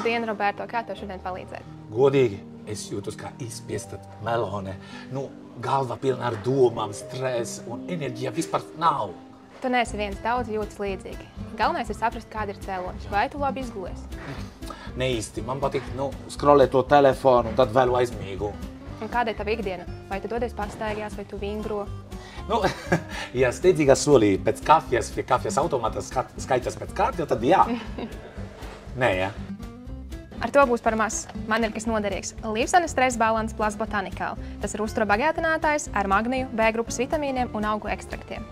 Labdien, Roberto, kā tev šodien palīdzēt? Godīgi, es jūtos kā izspiesta melone. Nu, galva pilna ar domām, stress un enerģija vispār nav. Tu neesi viens, daudz jūtas līdzīgi. Galvenais ir saprast, kāda ir cēlonis. Vai tu labi izgulies? Ne īsti. Man patīk, skrolēt to telefonu un tad vēl aizmīgu. Un kāda ir tava ikdiena? Vai tu dodies pastaigās, vai tu vingro? Ja steidzīgā solī pēc kafijas pie kafijas automāta skaitās pēc kārta, tad jā. Nē, jā. Ar to būs par maz. Man ir kas noderīgs. Līvsana stress balans plus botanikāli. Tas ir uztura bagātinātājs ar magniju, B grupas vitamīniem un augu ekstraktiem.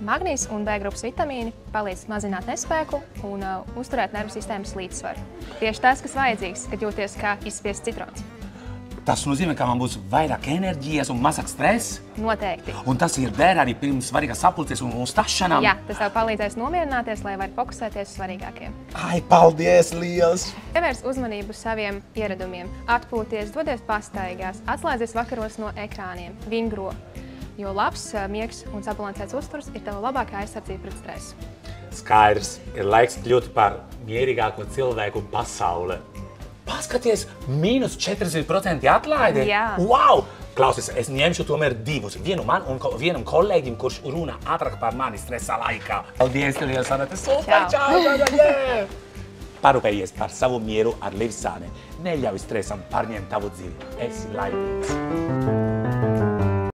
Magnijs un B grupas vitamīni palīdz mazināt nespēku un uzturēt nervu sistēmas līdzsvaru. Tieši tas, kas vajadzīgs, kad jūties kā izspiests citrons. Tas nozīmē, ka man būs vairāk enerģijas un mazāk stress? Noteikti. Un tas ir der arī pirms svarīgās sapulces un uzstāšanām? Jā, tas tev palīdzēs nomierināties, lai var fokusēties uz svarīgākiem. Ai, paldies liels! Pievērs uzmanību saviem ieradumiem, atpūties, dodies pastaigās, atslēdzies vakaros no ekrāniem, vingro. Jo labs miegs un sabalansēts uzturs ir tava labākā aizsardzība pret stresu. Skaidrs, ir laiks kļūt par mierīgāko cilvēku pasaulē. Paskaties, mīnus 40% atlaide? Jā. Wow! Klausies, es ņemšu tomēr divus. Vienu man un vienam kolēģim, kurš runā ātrāk par mani stresa laikā. Paldies, liels, Anete! Super! Čau! Parūpējies par savu mieru ar Līvsāni. Neļauj stresam pārņemt tavu dzīvi. Esi laimīgs!